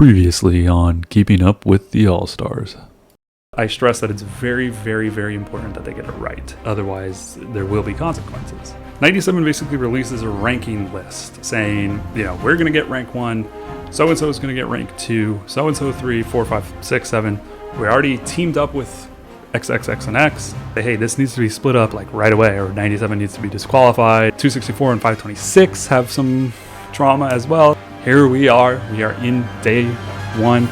Previously on Keeping Up with the All-Stars. I stress that it's very, very, very important that they get it right. Otherwise, there will be consequences. 97 basically releases a ranking list saying, we're going to get rank 1, so-and-so is going to get rank 2, so-and-so 3, 4, 5, 6, 7. We already teamed up with XXX and X. Hey, this needs to be split up like right away, or 97 needs to be disqualified. 264 and 526 have some trauma as well. Here we are in day 1.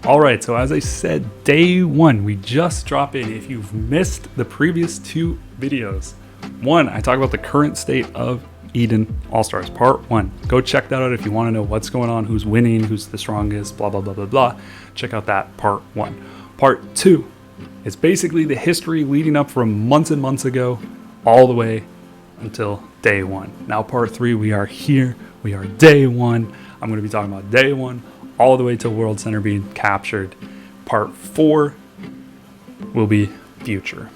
Alright, so as I said, day 1, we just drop in. If you've missed the previous 2 videos, 1, I talk about the current state of Eden All-Stars, part 1. Go check that out if you want to know what's going on, who's winning, who's the strongest, blah, blah, blah, blah, blah. Check out that part 1. Part 2 is basically the history leading up from months and months ago all the way until day 1. Now part 3, we are here. We are day 1. I'm going to be talking about day 1 all the way to World Center being captured. Part 4 will be future.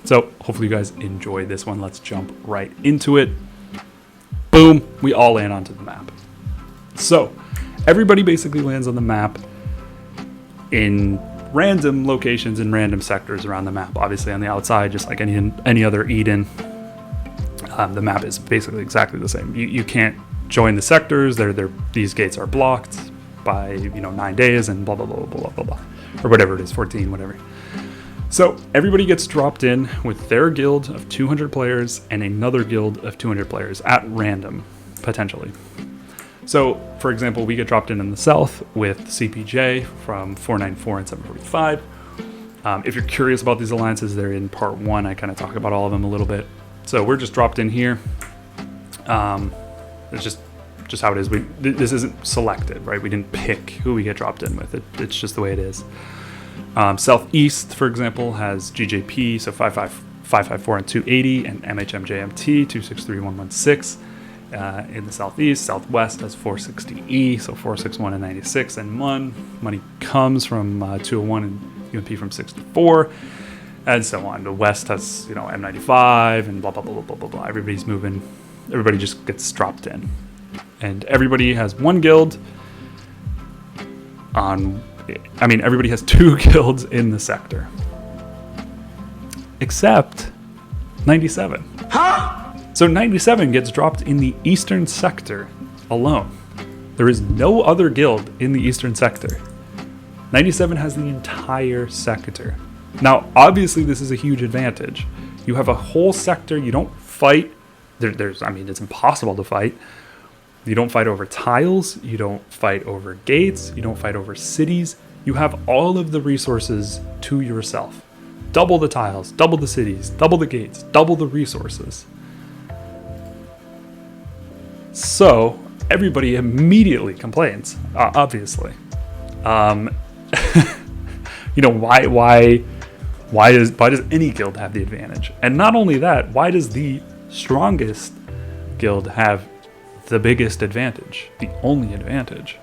So hopefully you guys enjoy this one. Let's jump right into it. Boom, we all land onto the map. So everybody basically lands on the map in random locations in random sectors around the map. Obviously on the outside, just like any other Eden, the map is basically exactly the same. You can't join the sectors. These gates are blocked by 9 days and blah blah blah blah blah blah, or whatever it is, 14, whatever. So everybody gets dropped in with their guild of 200 players and another guild of 200 players at random, potentially. So, for example, we get dropped in the south with CPJ from 494 and 745. If you're curious about these alliances, they're in part 1. I kind of talk about all of them a little bit. So we're just dropped in here. It's just how it is. This isn't selected, right? We didn't pick who we get dropped in with. It's just the way it is. Southeast, for example, has GJP, so 554 and 280, and MHMJMT 263116. In the southeast. Southwest has 460E, so 461 and 96, and money comes from 201 and UMP from 64, and so on. The west has M95 and blah blah blah blah blah blah. Everybody's moving. Everybody just gets dropped in, and everybody has one guild. Everybody has 2 guilds in the sector, except 97. Huh? So 97 gets dropped in the eastern sector alone. There is no other guild in the eastern sector. 97 has the entire sector. Now, obviously, this is a huge advantage. You have a whole sector. You don't fight. It's impossible to fight. You don't fight over tiles. You don't fight over gates. You don't fight over cities. You have all of the resources to yourself. Double the tiles, double the cities, double the gates, double the resources. So everybody immediately complains, obviously. Why does any guild have the advantage? And not only that, why does the strongest guild have the biggest advantage, the only advantage?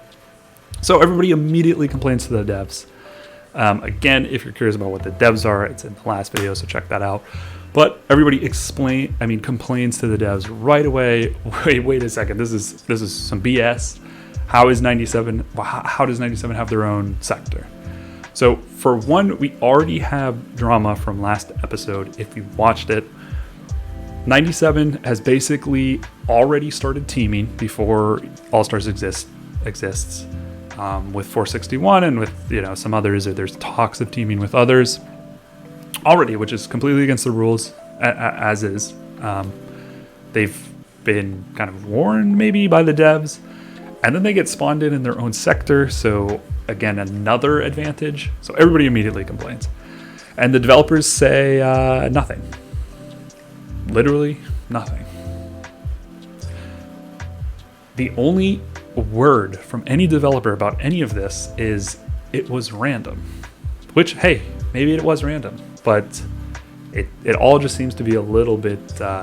So everybody immediately complains to the devs. Again, if you're curious about what the devs are, it's in the last video, so check that out. But everybody complains to the devs right away. Wait a second. This is some BS. How does 97 have their own sector? So for one, we already have drama from last episode. If you watched it, 97 has basically already started teaming before All-Stars exists with 461 and with some others. Or there's talks of teaming with others already, which is completely against the rules as is. They've been kind of warned maybe by the devs, and then they get spawned in their own sector. So again, another advantage. So everybody immediately complains, and the developers say nothing. Literally nothing. The only word from any developer about any of this is it was random, which, hey, maybe it was random, but it all just seems to be a little bit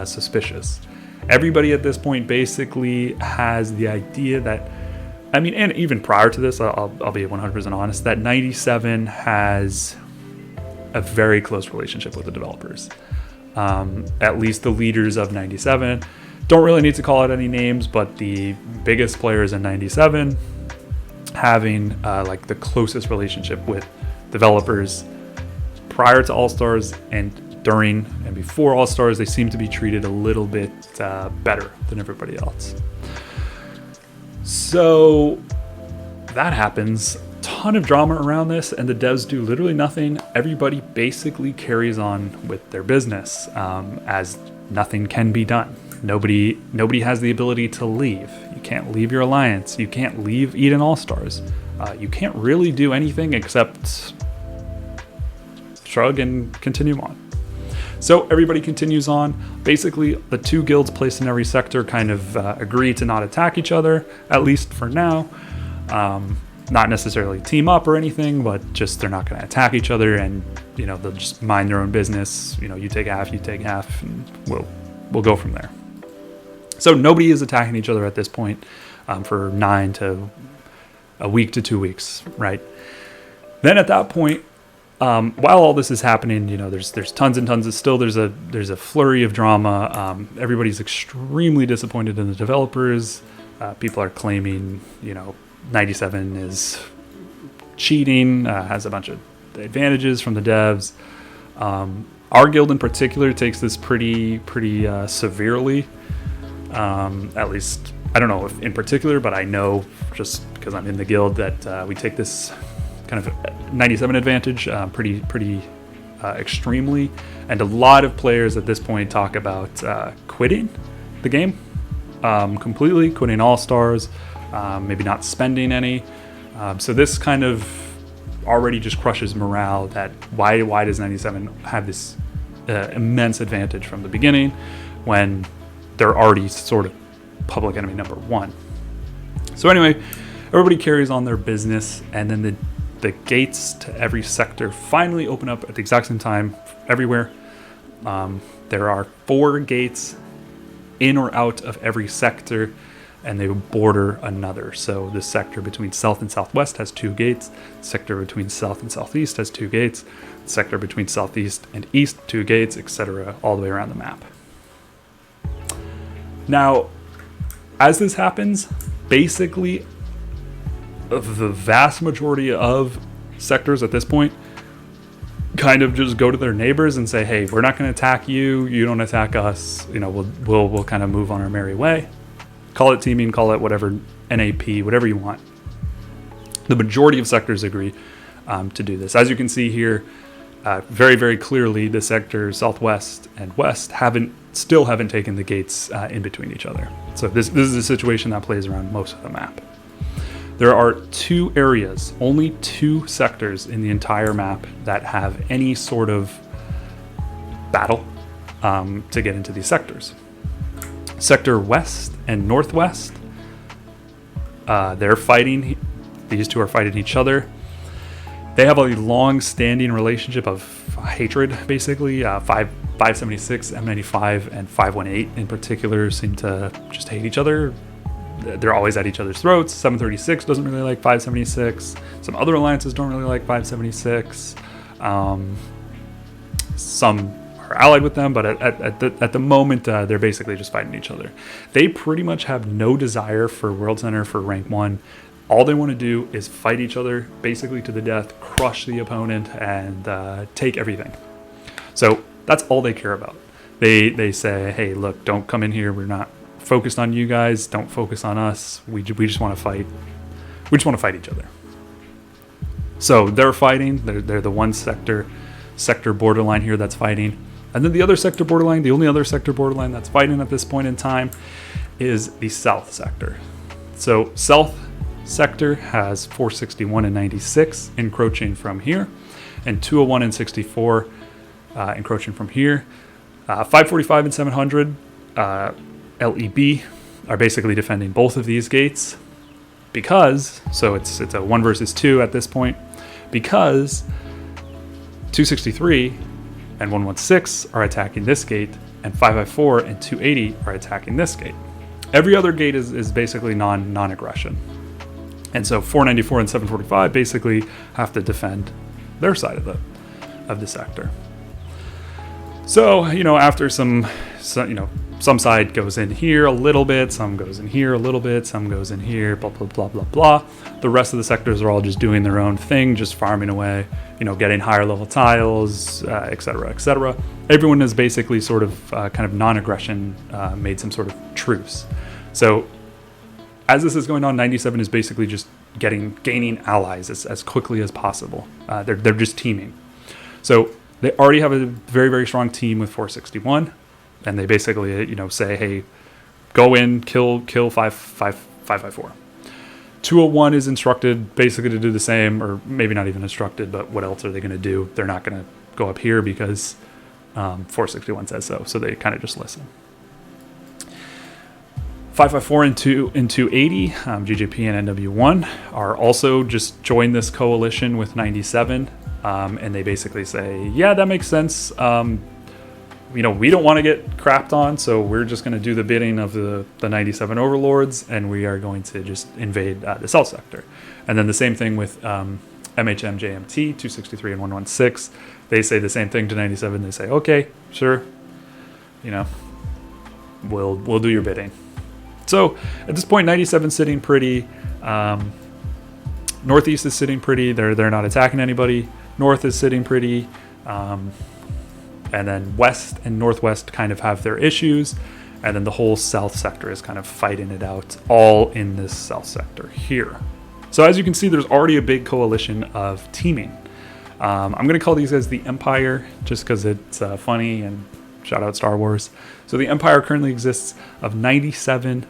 suspicious. Everybody at this point basically has the idea that, and even prior to this, I'll be 100% honest, that 97 has a very close relationship with the developers. At least the leaders of 97. Don't really need to call out any names, but the biggest players in 97 having like the closest relationship with developers prior to All-Stars and during and before All-Stars. They seem to be treated a little bit better than everybody else. So that happens. Ton of drama around this, and the devs do literally nothing. Everybody basically carries on with their business as nothing can be done. Nobody has the ability to leave. You can't leave your alliance. You can't leave Eden All-Stars. You can't really do anything except shrug and continue on. So everybody continues on. Basically, the two guilds placed in every sector kind of agree to not attack each other, at least for now. Not necessarily team up or anything, but just they're not going to attack each other, and they'll just mind their own business. You take half, and we'll go from there. So nobody is attacking each other at this point for 9 to a week to 2 weeks, right? Then at that point, while all this is happening, there's tons and tons of there's a flurry of drama. Everybody's extremely disappointed in the developers. People are claiming 97 is cheating, has a bunch of advantages from the devs. Our guild in particular takes this pretty severely. At least, I don't know if in particular, but I know just because I'm in the guild that we take this kind of 97 advantage pretty extremely. And a lot of players at this point talk about quitting the game completely, quitting All-Stars. Maybe not spending any. So this kind of already just crushes morale. That why does 97 have this immense advantage from the beginning when they're already sort of public enemy number one? So anyway, everybody carries on their business, and then the gates to every sector finally open up at the exact same time everywhere. There are 4 gates in or out of every sector, and they border another. So the sector between south and southwest has 2 gates. The sector between south and southeast has 2 gates. The sector between southeast and east, 2 gates, etc., all the way around the map. Now, as this happens, basically the vast majority of sectors at this point kind of just go to their neighbors and say, hey, we're not going to attack you. You don't attack us. We'll kind of move on our merry way. Call it teaming, call it whatever, NAP, whatever you want. The majority of sectors agree to do this. As you can see here, very, very clearly, the sectors southwest and west still haven't taken the gates in between each other. So this is a situation that plays around most of the map. There are 2 areas, only 2 sectors in the entire map that have any sort of battle to get into these sectors. Sector west and northwest, they're fighting. These 2 are fighting each other. They have a long-standing relationship of hatred, basically. 576, M95, and 518 in particular seem to just hate each other. They're always at each other's throats. 736 doesn't really like 576. Some other alliances don't really like 576. Some are allied with them, but at the moment, they're basically just fighting each other. They pretty much have no desire for World Center for rank 1. All they want to do is fight each other, basically to the death, crush the opponent, and take everything. So that's all they care about. They say, hey, look, don't come in here. We're not focused on you guys. Don't focus on us. We just want to fight. We just want to fight each other. So they're fighting. They're the one sector borderline here that's fighting. And then the other sector borderline, the only other sector borderline that's fighting at this point in time, is the south sector. So south sector has 461 and 96 encroaching from here, and 201 and 64 encroaching from here. 545 and 700 LEB are basically defending both of these gates so it's a 1 versus 2 at this point, because 263 and 116 are attacking this gate, and 554 and 280 are attacking this gate. Every other gate is basically non-aggression. And so 494 and 745 basically have to defend their side of of the sector. So, after some side goes in here a little bit, some goes in here a little bit, some goes in here, blah, blah, blah, blah, blah. The rest of the sectors are all just doing their own thing, just farming away, getting higher level tiles, et cetera, et cetera. Everyone is basically sort of kind of non-aggression, made some sort of truce. So as this is going on, 97 is basically just gaining allies as quickly as possible. They're just teaming. So they already have a very, very strong team with 461. And they basically, say, hey, go in, kill 554. 201 is instructed basically to do the same, or maybe not even instructed, but what else are they going to do? They're not going to go up here because 461 says so. So they kind of just listen. 554 and 280, GJP and NW1 are also just joined this coalition with 97. And they basically say, yeah, that makes sense. We don't want to get crapped on, so we're just going to do the bidding of the 97 overlords, and we are going to just invade the south sector. And then the same thing with MHM JMT 263 and 116. They say the same thing to 97. They say, okay, sure, we'll do your bidding. So at this point, 97 is sitting pretty. Northeast is sitting pretty. They're not attacking anybody. North is sitting pretty. And then west and northwest kind of have their issues. And then the whole south sector is kind of fighting it out, all in this south sector here. So as you can see, there's already a big coalition of teaming. I'm going to call these guys the Empire just because it's funny, and shout out Star Wars. So the Empire currently exists of 97,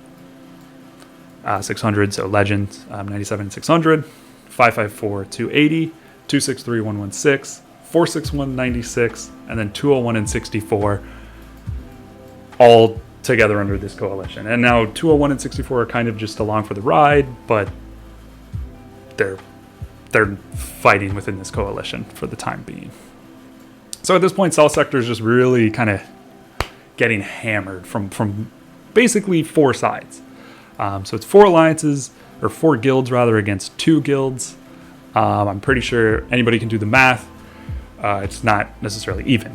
600, so Legends, 97 and 600, 554, 280, 263, 116, 461, 96, and then 201 and 64, all together under this coalition. And now 201 and 64 are kind of just along for the ride, but they're fighting within this coalition for the time being. So at this point, South Sector is just really kind of getting hammered from basically four sides. So it's 4 alliances, or 4 guilds rather, against 2 guilds. I'm pretty sure anybody can do the math. It's not necessarily even.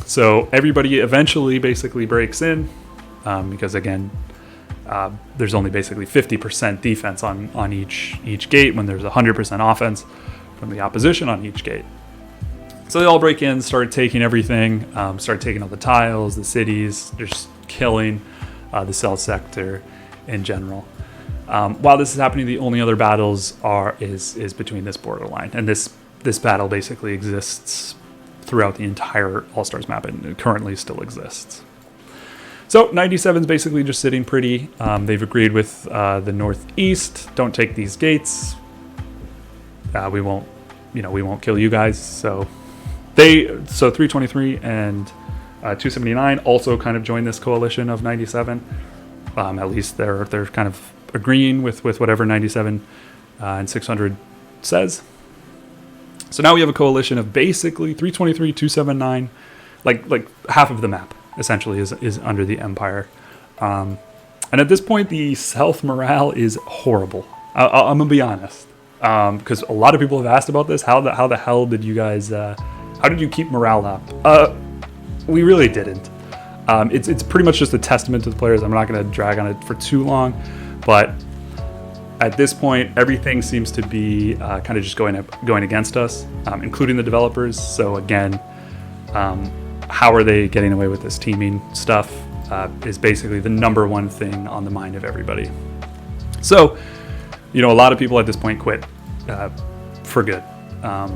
So everybody eventually basically breaks in because, again, there's only basically 50% defense on each gate when there's 100% offense from the opposition on each gate. So they all break in, start taking everything, start taking all the tiles, the cities, just killing the cell sector in general. While this is happening, the only other battles is between this borderline, and this battle basically exists throughout the entire All-Stars map, and it currently still exists. So 97 is basically just sitting pretty. They've agreed with the Northeast. Don't take these gates. We won't kill you guys. So 323 and 279 also kind of joined this coalition of 97. At least they're kind of agreeing with whatever 97 and 600 says. So now we have a coalition of basically 323, 279, like half of the map essentially is under the Empire. And at this point, the South morale is horrible. I'm gonna be honest, because a lot of people have asked about this. How the hell did you guys? How did you keep morale up? We really didn't. It's pretty much just a testament to the players. I'm not gonna drag on it for too long, but at this point, everything seems to be kind of just going against us, including the developers. So again, how are they getting away with this teaming stuff is basically the number one thing on the mind of everybody. So, a lot of people at this point quit for good.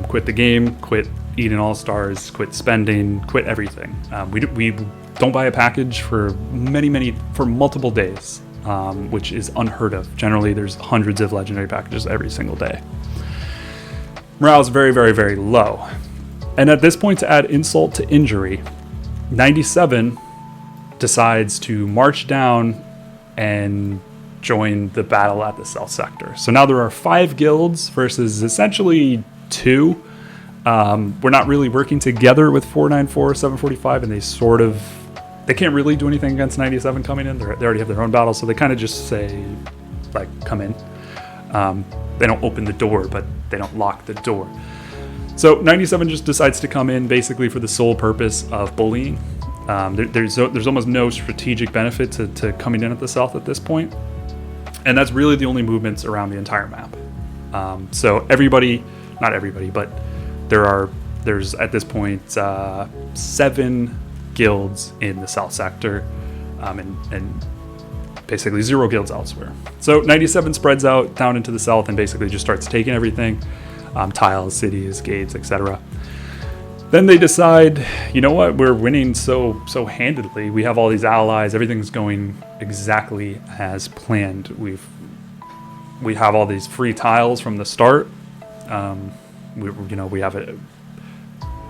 Quit the game, quit Eden All-Stars, quit spending, quit everything. We don't buy a package for multiple days. Which is unheard of. Generally, there's hundreds of legendary packages every single day. Morale is very, very, very low. And at this point, to add insult to injury, 97 decides to march down and join the battle at the South Sector. So now there are 5 guilds versus essentially 2. We're not really working together with 494, 745, and they can't really do anything against 97 coming in. They already have their own battles, so they kind of just say, come in. They don't open the door, but they don't lock the door. So 97 just decides to come in basically for the sole purpose of bullying. There's almost no strategic benefit to coming in at the south at this point. And that's really the only movements around the entire map. So everybody, not everybody, but there's at this point 7 guilds in the south sector, and basically 0 guilds elsewhere. So 97 spreads out down into the south and basically just starts taking everything, tiles, cities, gates, etc. Then they decide, you know what, we're winning so handedly. We have all these allies. Everything's going exactly as planned. We have all these free tiles from the start. We have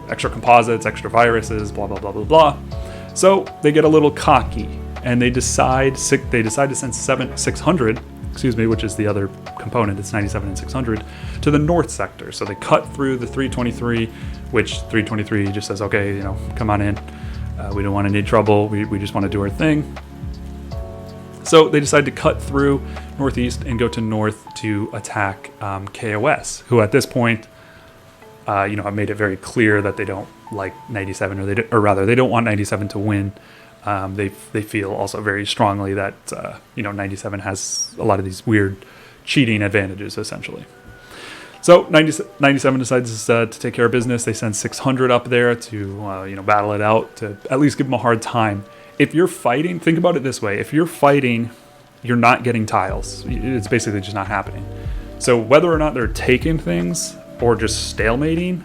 extra composites, extra viruses, blah blah blah blah blah. So they get a little cocky and they decide to send 600, which is the other component. It's 97 and 600 to the north sector. So they cut through the 323, which 323 just says, okay, come on in. We don't want any trouble. We just want to do our thing. So they decide to cut through northeast and go to north to attack KOS, who at this point, have made it very clear that they don't like 97, or rather, they don't want 97 to win. They feel also very strongly that 97 has a lot of these weird cheating advantages, essentially. So 97 decides to take care of business. They send 600 up there to battle it out, to at least give them a hard time. If you're fighting, think about it this way: if you're fighting, you're not getting tiles. It's basically just not happening. So whether or not they're taking things or just stalemating,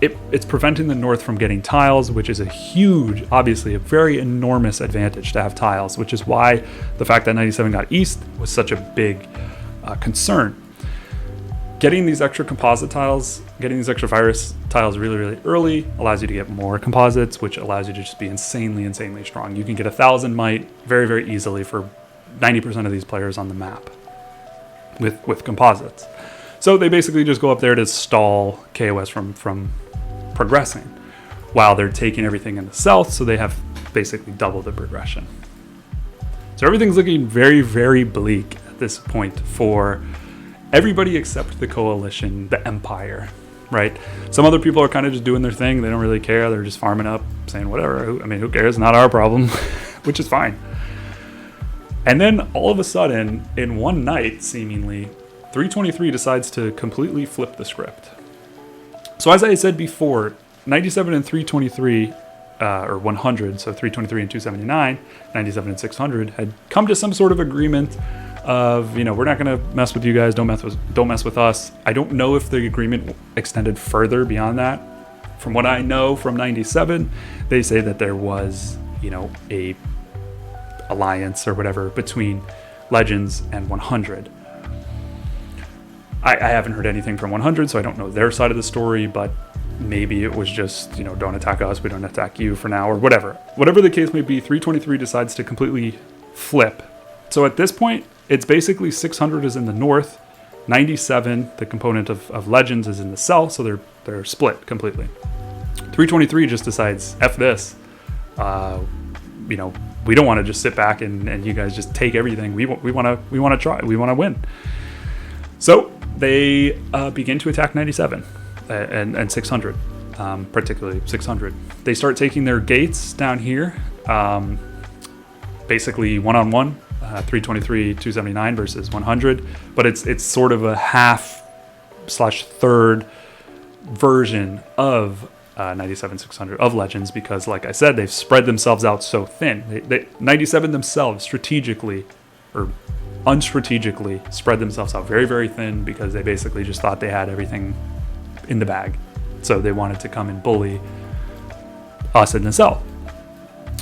it's preventing the north from getting tiles, which is a huge, obviously a very enormous advantage to have tiles, which is why the fact that 97 got east was such a big concern. Getting these extra composite tiles, getting these extra virus tiles really, really early allows you to get more composites, which allows you to just be insanely strong. You can get 1,000 might very, very easily for 90% of these players on the map with composites. So they basically just go up there to stall KOS from progressing while they're taking everything in the south, so they have basically double the progression. So everything's looking very, very bleak at this point for everybody except the coalition, the empire, right? Some other people are kind of just doing their thing. They don't really care. They're just farming up, saying whatever. Who cares? Not our problem, which is fine. And then all of a sudden, in one night, seemingly, 323 decides to completely flip the script. So as I said before, 97 and 323, or 100, so 323 and 279, 97 and 600, had come to some sort of agreement of, we're not going to mess with you guys, don't mess with us. I don't know if the agreement extended further beyond that. From what I know from 97, they say that there was, a alliance or whatever between Legends and 100. I haven't heard anything from 100, so I don't know their side of the story, but maybe it was just, don't attack us, we don't attack you for now, or whatever. Whatever the case may be, 323 decides to completely flip. So at this point, it's basically 600 is in the north, 97, the component of Legends, is in the south, so they're split completely. 323 just decides, F this. We don't want to just sit back and you guys just take everything. We want to try. We want to win. So they begin to attack 97 and 600, particularly 600. They start taking their gates down here, basically one-on-one, 323, 279 versus 100. But it's sort of a half/third version of 97 600 of Legends, because like I said, they've spread themselves out so thin. 97 themselves strategically or unstrategically spread themselves out very, very thin, because they basically just thought they had everything in the bag. So they wanted to come and bully us in the south.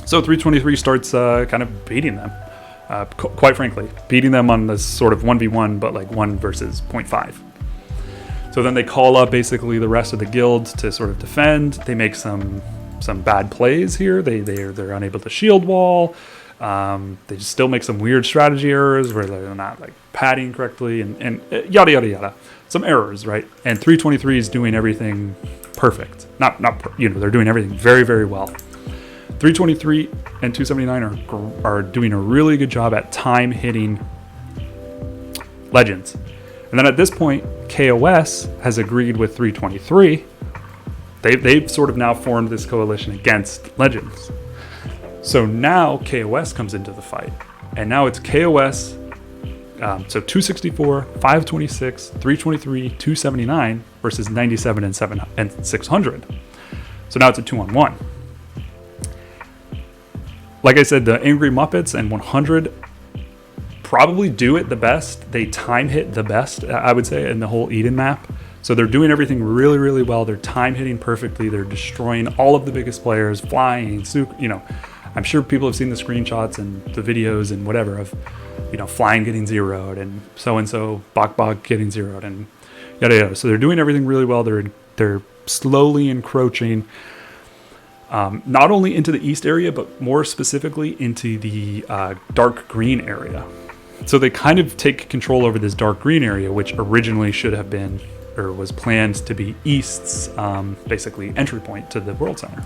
So 323 starts kind of beating them, quite frankly, beating them on this sort of 1v1, but like 1 versus 0.5. So then they call up basically the rest of the guilds to sort of defend. They make some bad plays here. They're unable to shield wall. They just still make some weird strategy errors where they're not like padding correctly and yada yada yada. Some errors, right? And 323 is doing everything perfect. They're doing everything very, very well. 323 and 279 are doing a really good job at time hitting Legends. And And then at this point, KOS has agreed with 323. They've sort of now formed this coalition against Legends. So now KOS comes into the fight. And now it's KOS, so 264, 526, 323, 279 versus 97 and 600. So now it's a 2-on-1. Like I said, the Angry Muppets and 100 probably do it the best. They time hit the best, I would say, in the whole Eden map. So they're doing everything really, really well. They're time hitting perfectly. They're destroying all of the biggest players, flying, I'm sure people have seen the screenshots and the videos and whatever of, flying getting zeroed and so Bok getting zeroed and yada yada. So they're doing everything really well. They're slowly encroaching, not only into the east area, but more specifically into the dark green area. So they kind of take control over this dark green area, which originally should have been, or was planned to be East's basically entry point to the World Center.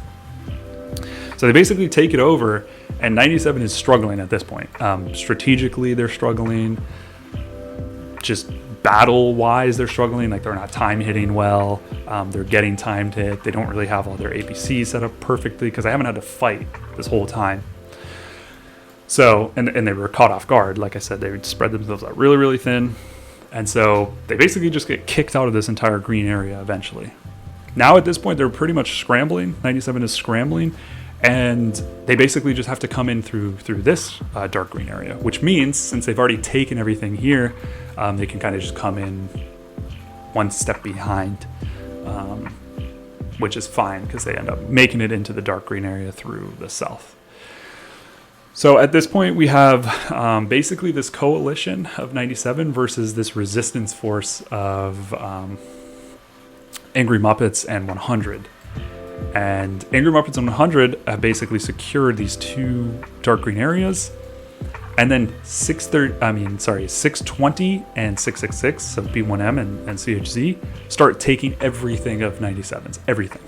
So they basically take it over, and 97 is struggling at this point. Strategically, they're struggling. Just battle-wise, they're struggling. Like, they're not time hitting well. They're getting timed hit. They don't really have all their APCs set up perfectly because they haven't had to fight this whole time. So, and they were caught off guard. Like I said, they would spread themselves out really, really thin. And so they basically just get kicked out of this entire green area eventually. Now at this point, they're pretty much scrambling. 97 is scrambling. And they basically just have to come in through this dark green area, which means since they've already taken everything here, they can kind of just come in one step behind, which is fine because they end up making it into the dark green area through the south. So at this point, we have basically this coalition of 97 versus this resistance force of Angry Muppets and 100. And Angry Muppets and 100 have basically secured these two dark green areas. And then 620 and 666, so B1M and CHZ, start taking everything of 97's, everything.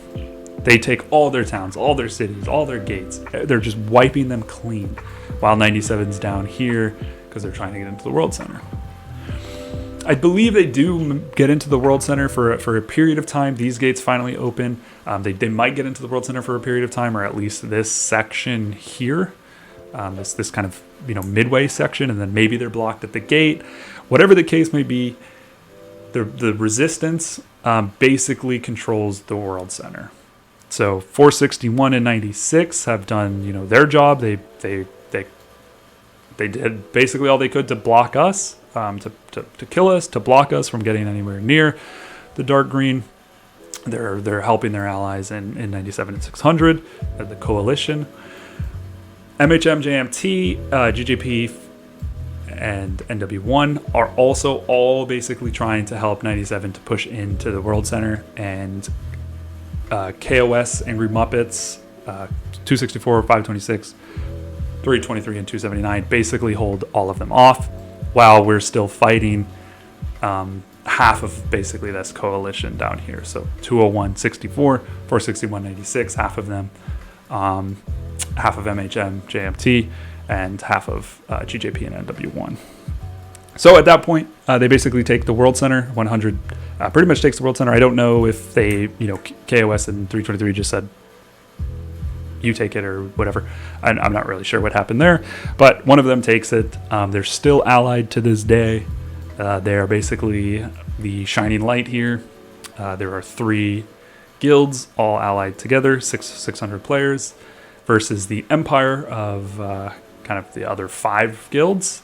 They take all their towns, all their cities, all their gates. They're just wiping them clean, while 97's down here because they're trying to get into the World Center. I believe they do get into the World Center for a period of time. These gates finally open. They might get into the World Center for a period of time, or at least this section here, this kind of midway section, and then maybe they're blocked at the gate. Whatever the case may be, the resistance basically controls the World Center. So 461 and 96 have done their job. They did basically all they could to block us. To kill us, to block us from getting anywhere near the dark green. They're helping their allies in 97 and 600, the coalition. MHM, JMT, GJP, and NW1 are also all basically trying to help 97 to push into the World Center, and KOS, Angry Muppets, 264, 526, 323, and 279 basically hold all of them off, while we're still fighting half of basically this coalition down here. So 201, 64, 461, 86, half of them, half of MHM, JMT, and half of GJP and NW1. So at that point, they basically take the World Center. 100 pretty much takes the World Center. I don't know if they, KOS and 323 just said, you take it or whatever. I'm not really sure what happened there, but one of them takes it. They're still allied to this day. They are basically the shining light here. There are 3 guilds all allied together, 600 players, versus the Empire of kind of the other 5 guilds.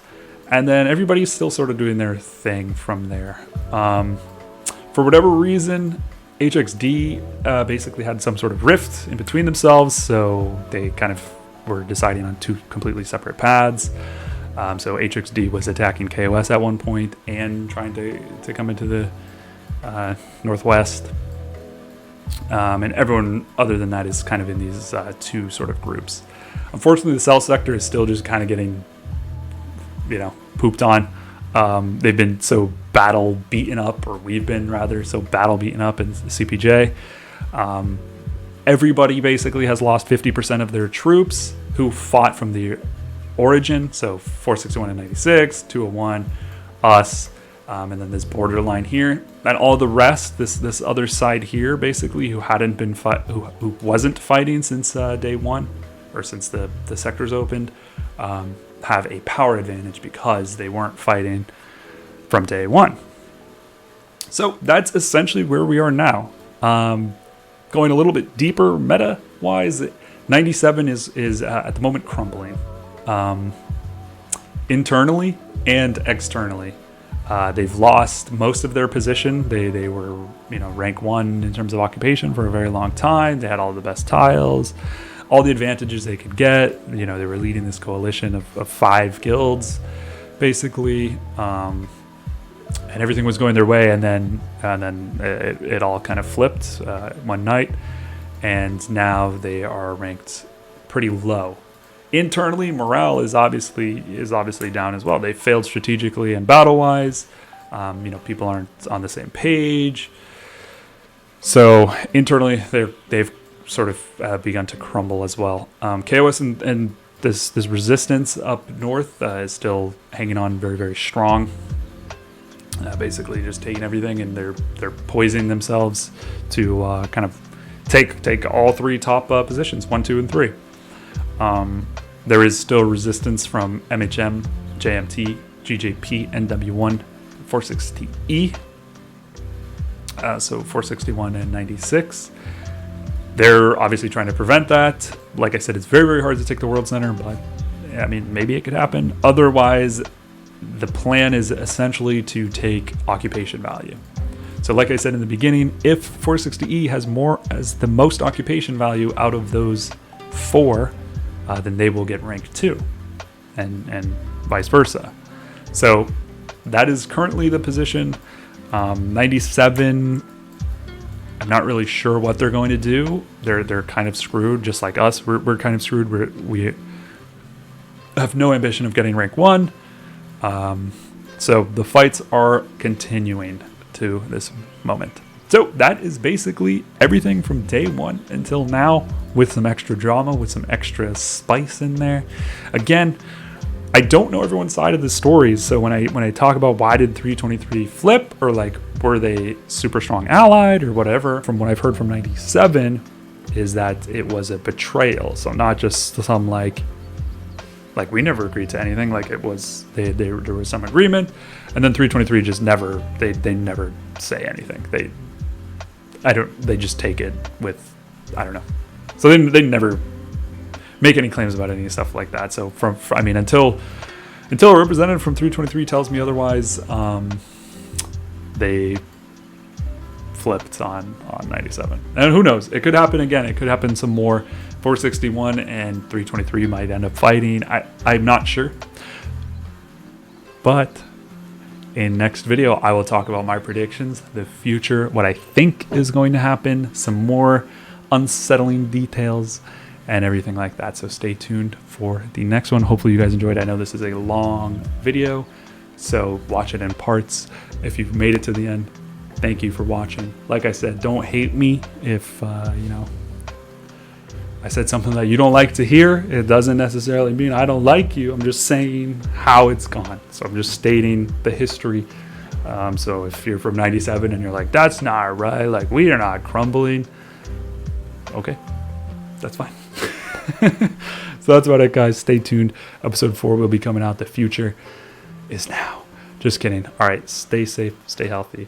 And then everybody's still sort of doing their thing from there. For whatever reason, HXD basically had some sort of rift in between themselves, so they kind of were deciding on 2 completely separate paths. So HXD was attacking KOS at one point and trying to come into the northwest. And everyone other than that is kind of in these 2 sort of groups. Unfortunately, the South sector is still just kind of getting, pooped on. They've been so battle beaten up, or we've been rather so battle beaten up in CPJ. Everybody basically has lost 50% of their troops who fought from the origin. So 461 and 96, 201, us, And then this borderline here, and all the rest, this other side here, basically, who hadn't been who wasn't fighting since day one, or since the sectors opened, have a power advantage because they weren't fighting from day one. So that's essentially where we are now. Going a little bit deeper meta wise, 97 is at the moment crumbling, internally and externally. They've lost most of their position. They were, rank 1 in terms of occupation for a very long time. They had all the best tiles, all the advantages they could get. They were leading this coalition of 5 guilds, basically, and everything was going their way. And then it all kind of flipped one night, and now they are ranked pretty low. Internally, morale is obviously down as well. They failed strategically and battle-wise. People aren't on the same page. So internally, they've sort of begun to crumble as well. KOS and this resistance up north is still hanging on very, very strong. Basically, just taking everything, and they're poisoning themselves to kind of take all 3 top positions, 1, 2, and 3. There is still resistance from MHM, JMT, GJP, NW1, 460E. So 461 and 96. They're obviously trying to prevent that. Like I said, it's very, very hard to take the World Center, but maybe it could happen. Otherwise, the plan is essentially to take occupation value. So like I said in the beginning, if 460E has the most occupation value out of those 4, then they will get rank 2, and vice versa. So that is currently the position. 97, I'm not really sure what they're going to do. They're kind of screwed, just like us. We're kind of screwed. We have no ambition of getting rank 1. So the fights are continuing to this moment. So that is basically everything from day 1 until now, with some extra drama, with some extra spice in there. Again, I don't know everyone's side of the stories, so when I talk about why did 323 flip, or like were they super strong allied or whatever, from what I've heard from 97 is that it was a betrayal. So not just some like we never agreed to anything, like it was there was some agreement, and then 323 just never they never say anything. They just take it with, I don't know. So they never make any claims about any stuff like that. So until a representative from 323 tells me otherwise, they flipped on 97. And who knows? It could happen again. It could happen some more. 461 and 323 might end up fighting. I'm not sure. But in next video, I will talk about my predictions, the future, what I think is going to happen, some more unsettling details, and everything like that. So stay tuned for the next one. Hopefully you guys enjoyed. I know this is a long video, so watch it in parts. If you've made it to the end, thank you for watching. Like I said, don't hate me if, I said something that you don't like to hear. It doesn't necessarily mean I don't like you. I'm just saying how it's gone. So I'm just stating the history. So if you're from 97 and you're like, that's not right, like we are not crumbling, okay, that's fine. So that's about it, guys. Stay tuned. Episode 4 will be coming out. The future is now. Just kidding. All right, stay safe, stay healthy,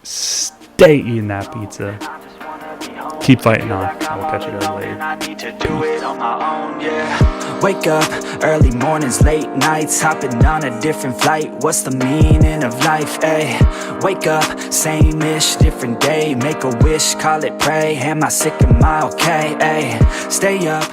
stay eating that pizza. Keep fighting on. I will catch you guys later. I need to do it on my own, yeah. Wake up, early mornings, late nights, hopping on a different flight. What's the meaning of life, ayy? Wake up, same-ish, different day. Make a wish, call it pray. Am I sick, am I okay, ayy? Stay up.